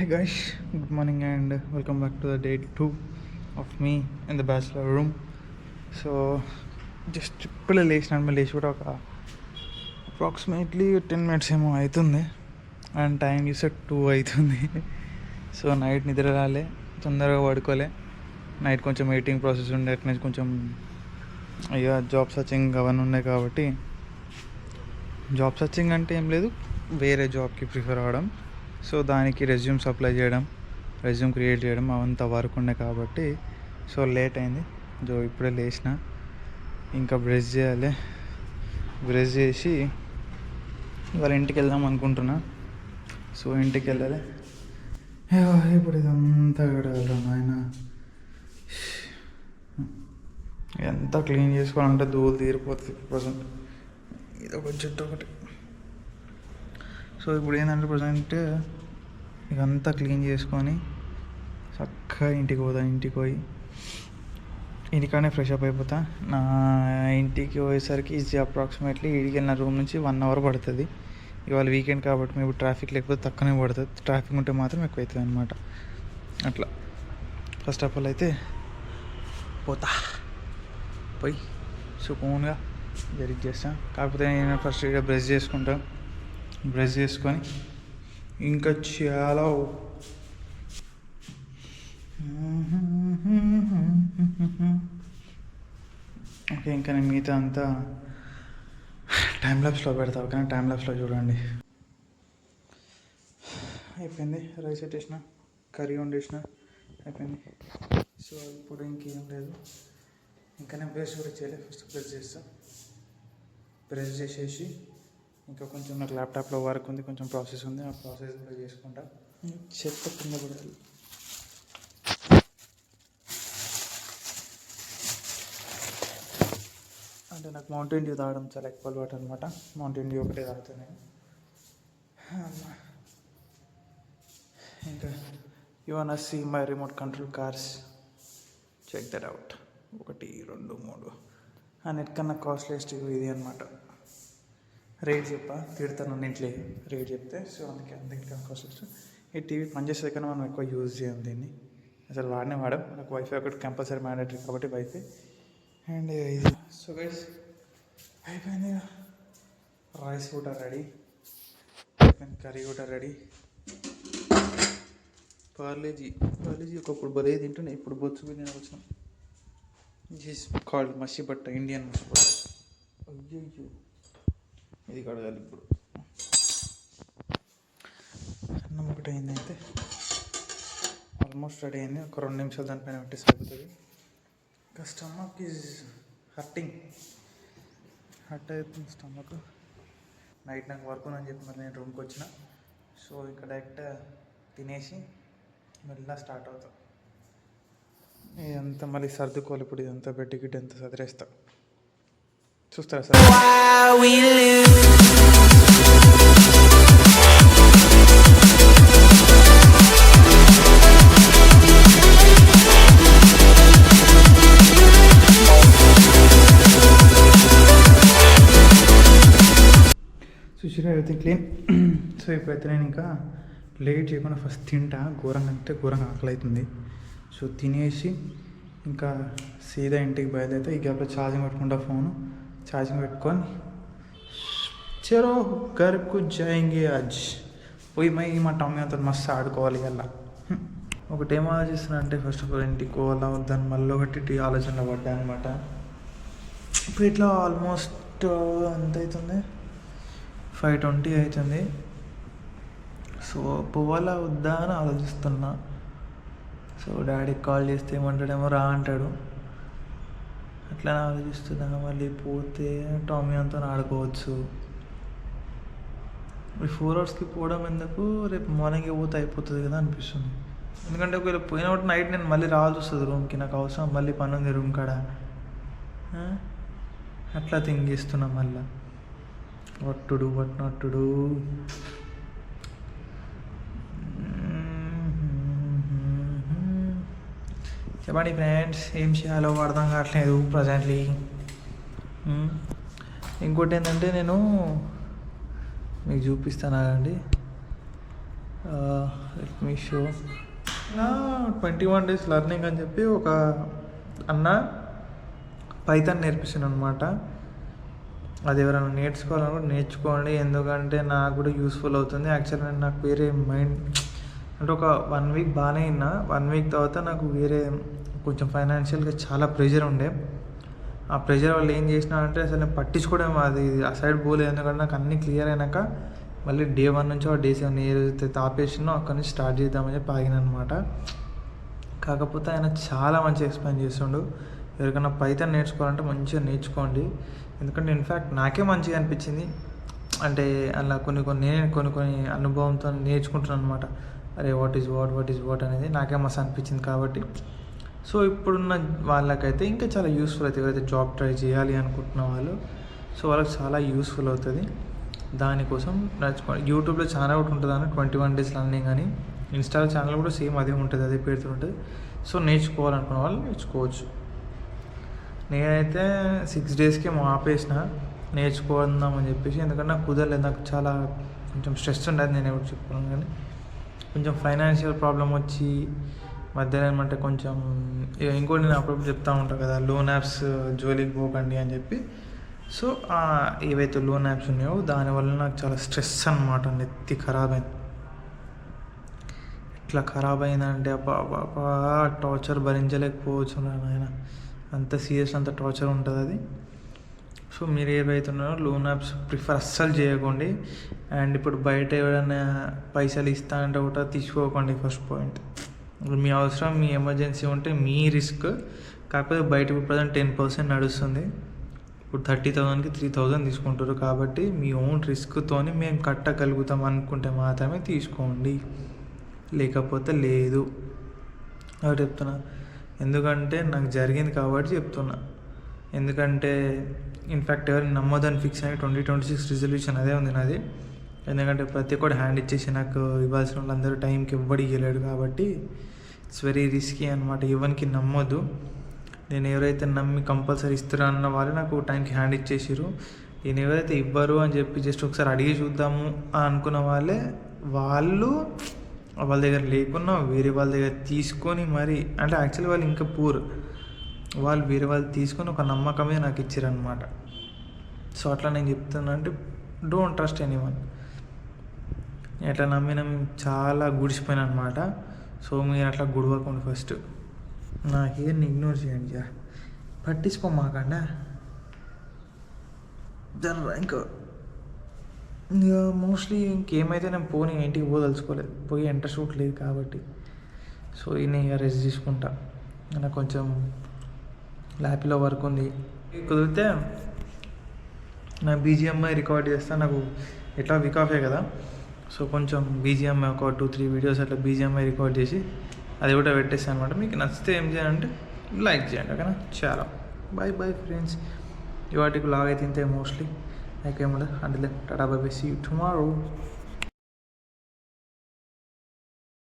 Hey guys, good morning and welcome back to the day 2 of me in the bachelor room. So, just ఇప్పుడే లేచినాను. లేచి కూడా ఒక approximately 10 minutes ఏమో అవుతుంది and time చూస్తే 2 అవుతుంది. సో నైట్ నిద్ర రాలే, తొందరగా పడుకోలే. నైట్ కొంచెం వెయిటింగ్ ప్రాసెస్ ఉండే, అట్లా కొంచెం ఇక జాబ్ సర్చింగ్ అవన్నీ ఉన్నాయి కాబట్టి జాబ్ సర్చింగ్ అంటే ఏం లేదు, వేరే జాబ్కి ప్రిఫర్ అవ్వడం. సో దానికి రెజ్యూమ్స్ అప్లై చేయడం, రెజ్యూమ్ క్రియేట్ చేయడం అవంతా వర్క్ ఉండే కాబట్టి సో లేట్ అయింది. సో ఇప్పుడే లేచిన, ఇంకా బ్రష్ చేయాలి. బ్రష్ చేసి ఇవాళ ఇంటికి వెళ్దాం అనుకుంటున్నా. సో ఇంటికి వెళ్ళాలి. ఇప్పుడు ఇదంతా గడగలరా నాయన, ఎంత క్లీన్ చేసుకోవాలంటే ధూళి తీరిపోతుంది ప్రజెంట్. ఇది ఒక జుట్టు ఒకటి. సో ఇప్పుడు ఏంటంటే ప్రజెంట్ ఇదంతా క్లీన్ చేసుకొని చక్కగా ఇంటికి పోతా. ఇంటికి పోయి ఇంటికానే ఫ్రెష్ అప్ అయిపోతా. నా ఇంటికి పోయేసరికి ఈజీ అప్రాక్సిమేట్లీ ఇంటికి వెళ్ళిన రూమ్ నుంచి 1 hour పడుతుంది. ఇవాళ వీకెండ్ కాబట్టి మేము ట్రాఫిక్ లేకపోతే తక్కువనే పడుతుంది, ట్రాఫిక్ ఉంటే మాత్రం ఎక్కువ అవుతుంది అనమాట. అట్లా ఫస్ట్ ఆఫ్ ఆల్ అయితే పోతా, పోయి సుకూన్గా జరిగి చేస్తా. కాకపోతే నేను ఫస్ట్ ఇక్కడ బ్రష్ చేసుకుంటా. బ్రష్ చేసుకొని ఇంకా చాలా ఓకే, ఇంకా నేను మిగతా అంతా టైం ల్యాప్స్లో పెడతా. కానీ టైం ల్యాప్స్లో చూడండి. అయిపోయింది, రైస్ పెట్టేసిన, కర్రీ వండేసిన, అయిపోయింది. సో ఇప్పుడు ఇంకేం లేదు. ఇంకా నేను బ్రష్ కూడా చేయలేదు. ఫస్ట్ బ్రష్ చేస్తా. బ్రష్ చేసేసి ఇంకా కొంచెం నాకు ల్యాప్టాప్లో వర్క్ ఉంది, కొంచెం ప్రాసెస్ ఉంది, ఆ ప్రాసెస్ కూడా చేసుకుంటా. చెత్త కింద పడాలి. అంటే నాకు మౌంటైన్ డ్యూ తాగడం చాలా ఎక్కువ అలవాటు అనమాట. మౌంటైన్ డ్యూ ఒకటే తాగుతాను నేను. ఇంకా you want to see my remote control cars, check that out. 1 2 3 అన్నిటికన్నా కాస్ట్లీయెస్ట్ ఇది అనమాట. రేట్ చెప్పా, తిడతాను ఇంట్లో రేట్ చెప్తే. సో అందుకే కాస్ట్. ఈ టీవీ పనిచేసే కన్నా మనం ఎక్కువ యూజ్ చేయం దీన్ని, అసలు వాడడం. నాకు వైఫై ఒకటి కంపల్సరీ మ్యాండేటరీ కాబట్టి వైఫై. అండ్ ఇది సో గైస్ అయిపోయింది. రైస్ కూడా రెడీ, కర్రీ కూడా రెడీ. పార్లేజీ ఒకప్పుడు బలే తింటున్నాయి, ఇప్పుడు బొచ్చు బిర్యానీ వచ్చిన. దిస్ కాల్డ్ మసి బట్ట, ఇండియన్ మసి బట్ట. అయ్యో ఇది కడగాలి ఇప్పుడు. అన్నం ఒకటి అయింది, అయితే ఆల్మోస్ట్ రెడీ అయింది. ఒక 2 నిమిషాలు దానిపైన పెట్టి సరిపోతుంది. ఇంకా స్టమక్ ఈజ్ హర్ట్ అవుతుంది స్టమక్. నైట్ నాకు వర్క్ ఉందని చెప్పి మరి నేను రూమ్కి వచ్చిన. సో ఇక్కడ డైరెక్ట్ తినేసి మెల్లగా స్టార్ట్ అవుతాం. ఇదంతా మళ్ళీ సర్దుకోవాలి. ఇప్పుడు ఇదంతా బెడ్ గిట్ ఎంత సదిరేస్తా చూస్తారా సార్. చూసిరా ఎవ్రీథింగ్ క్లీన్. సో ఇప్పుడైతే నేను ఇంకా లేట్ చేయకుండా ఫస్ట్ తింటా. ఘోరంగా అంటే ఘోరంగా ఆకలి అవుతుంది. సో తినేసి ఇంకా సీదా ఇంటికి బయలుదేరితే. ఈ గ్యాప్లో ఛార్జింగ్ పెట్టుకుంటా, ఫోను ఛార్జింగ్ పెట్టుకొని చలో ఘర్కు జాయింగే. అజ్ పోయి మా టమ్మీ అంతా మస్తు ఆడుకోవాలి. అలా ఒకటేమో ఆలోచిస్తున్నా అంటే ఫస్ట్ ఆఫ్ ఆల్ ఇంటికి పోవాలా వద్దని మళ్ళీ ఒకటి ఆలోచనలో పడ్డా అనమాట. ఇప్పుడు ఇట్లా ఆల్మోస్ట్ ఎంత అవుతుంది, 5:20 అవుతుంది. సో పోవాలా వద్దా అని ఆలోచిస్తున్నా. సో డాడీకి కాల్ చేస్తే ఏమంటాడేమో రా అంటాడు. అట్లా ఆలోచిస్తున్నా. మళ్ళీ పోతే టామీ అంతా ఆడుకోవచ్చు. ఈ 4 hours పోవడం ఎందుకు, రేపు మార్నింగ్ పోతే అయిపోతుంది కదా అనిపిస్తుంది. ఎందుకంటే ఒకవేళ పోయినప్పుడు నైట్ నేను మళ్ళీ రావాల్సి వస్తుంది రూమ్కి. నాకు అవసరం, మళ్ళీ పని ఉంది రూమ్ కాడ. అట్లా థింక్ చేస్తున్నా మళ్ళీ what to do, what not to do. చెప్పండి ఫ్రెండ్స్, ఏం చేయాలో అర్థం కావట్లేదు ప్రజెంట్లీ. ఇంకోటి ఏంటంటే నేను మీకు చూపిస్తాను అండి. Let me show 21 days learning అని చెప్పి ఒక అన్న పైథాన్ నేర్పిస్తాను అనమాట. అది ఎవరైనా నేర్చుకోవాలనుకుంటే నేర్చుకోండి, ఎందుకంటే నాకు కూడా యూస్ఫుల్ అవుతుంది. యాక్చువల్గా నాకు వేరే మైండ్ అంటే ఒక 1 week బాగానే అయినా 1 week తర్వాత నాకు వేరే కొంచెం ఫైనాన్షియల్గా చాలా ప్రెషర్ ఉండే. ఆ ప్రెషర్ వల్ల ఏం చేసినా అంటే అసలు నేను పట్టించుకోవడం అది ఆ సైడ్ పోలేదు. ఎందుకంటే నాకు అన్నీ క్లియర్ అయినాక మళ్ళీ day 1 నుంచి day 7 ఏదైతే ఆపేసినో అక్కడి నుంచి స్టార్ట్ చేద్దామని చెప్పి ఆగిన అనమాట. కాకపోతే ఆయన చాలా మంచిగా ఎక్స్ప్లెయిన్ చేస్తుండు. ఎవరికైనా పైథాన్ నేర్చుకోవాలంటే మంచిగా నేర్చుకోండి, ఎందుకంటే ఇన్ఫ్యాక్ట్ నాకే మంచిగా అనిపించింది. అంటే అలా నేను కొన్ని అనుభవంతో నేర్చుకుంటున్నాను అనమాట. అరే వాట్ ఈజ్ వాట్ అనేది నాకే మస్తు అనిపించింది. కాబట్టి సో ఇప్పుడున్న వాళ్ళకైతే ఇంకా చాలా యూస్ఫుల్ అవుతుంది. ఎవరైతే జాబ్ ట్రై చేయాలి అనుకుంటున్న వాళ్ళు, సో వాళ్ళకి చాలా యూస్ఫుల్ అవుతుంది. దానికోసం నేర్చుకోండి. యూట్యూబ్లో ఛానల్ ఒకటి ఉంటుంది అని 21 days లెర్నింగ్ అని, ఇన్స్టాలో ఛానల్ కూడా సేమ్ అదే ఉంటుంది, అదే పేరుతో ఉంటుంది. సో నేర్చుకోవాలనుకున్న వాళ్ళు నేర్చుకోవచ్చు. నేనైతే 6 daysకి ఆపేసిన నేర్చుకుందామని చెప్పేసి, ఎందుకంటే నాకు కుదరలేదు. నాకు చాలా కొంచెం స్ట్రెస్ ఉండదు, నేను ఎవరు చెప్పుకోను. కానీ కొంచెం ఫైనాన్షియల్ ప్రాబ్లం వచ్చి మధ్యలో ఏమంటే కొంచెం ఇంకోటి నేను అప్పుడప్పుడు చెప్తూ ఉంటాను కదా, లోన్ యాప్స్ జోలికి పోకండి అని చెప్పి. సో ఏవైతే లోన్ యాప్స్ ఉన్నాయో దానివల్ల నాకు చాలా స్ట్రెస్ అనమాట, నెత్తి ఖరాబ్ అయింది. ఎట్లా ఖరాబ్ అయిందంటే టార్చర్ భరించలేకపోవచ్చు నాయన, అంత సీరియస్, అంత టార్చర్ ఉంటుంది అది. సో మీరు ఏవైతే ఉన్నారో లోన్ యాప్స్ ప్రిఫర్ అస్సలు చేయకండి. అండ్ ఇప్పుడు బయట ఎవరైనా పైసలు ఇస్తా అంటే కూడా తీసుకోకండి. ఫస్ట్ పాయింట్, మీ అవసరం, మీ ఎమర్జెన్సీ ఉంటే మీ రిస్క్. కాకపోతే బయట ఇప్పుడు ప్రజెంట్ 10% నడుస్తుంది. ఇప్పుడు 30,000కి 3,000 తీసుకుంటారు. కాబట్టి మీ ఓన్ రిస్క్తో మేము కట్టగలుగుతాం అనుకుంటే మాత్రమే తీసుకోండి, లేకపోతే లేదు. అవి చెప్తున్నా, ఎందుకంటే నాకు జరిగింది కాబట్టి చెప్తున్నా. ఎందుకంటే ఇన్ఫ్యాక్ట్ ఎవరిని నమ్మొద్దని ఫిక్స్ అయ్యి 2026 రిజల్యూషన్ అదే ఉంది నాది. ఎందుకంటే ప్రతి ఒక్కటి హ్యాండ్ ఇచ్చేసి నాకు ఇవ్వాల్సిన వాళ్ళందరూ టైంకి ఎవ్వడు ఇవ్వలేడు. కాబట్టి ఇట్స్ వెరీ రిస్కీ అనమాట. ఎవరికి నమ్మొద్దు. నేను ఎవరైతే నమ్మి కంపల్సరీ ఇస్తారా అన్న వాళ్ళు నాకు టైంకి హ్యాండ్ ఇచ్చేసారు. నేను ఎవరైతే ఇవ్వరు అని చెప్పి జస్ట్ ఒకసారి అడిగి చూద్దాము అనుకున్న వాళ్ళు వాళ్ళ దగ్గర లేకున్నా వేరే వాళ్ళ దగ్గర తీసుకొని మరి, అంటే యాక్చువల్లీ వాళ్ళు ఇంకా పూర్, వాళ్ళు వేరే వాళ్ళు తీసుకొని ఒక నమ్మకం మీద నాకు ఇచ్చారనమాట. సో అట్లా నేను చెప్తున్నా అంటే డోంట్ ట్రస్ట్ ఎనీవన్. ఎట్లా నమ్మిన చాలా గుడిసిపోయినా అనమాట. సో మీరు అట్లా గుడవకండి. ఫస్ట్ నా హెయిర్ని ఇగ్నోర్ చేయండి, పట్టించుకోమాకండా. ఇంకా మోస్ట్లీ ఇంకేమైతే నేను పోనీ ఇంటికి పోదలుచుకోలేదు, పోయి ఎంటర్ షూట్ లేదు కాబట్టి. సో నేను ఇక రెస్ట్ తీసుకుంటా. నాకు కొంచెం ల్యాప్లో వర్క్ ఉంది. కుదిరితే నా BGMI రికార్డ్ చేస్తా. నాకు ఎట్లా వీక్ ఆఫే కదా, సో కొంచెం BGMI ఒక 2-3 వీడియోస్ అట్లా BGMI రికార్డ్ చేసి అది కూడా పెట్టేస్తాను అనమాట. మీకు నచ్చితే ఏం చేయాలంటే లైక్ చేయండి, ఓకేనా? చాలా బాయ్ ఫ్రెండ్స్. ఇవాటికి లాగ్ అయితే ఇంతే మోస్ట్లీ. నాకేముండదు. అంటే tata bye bye, see you tomorrow.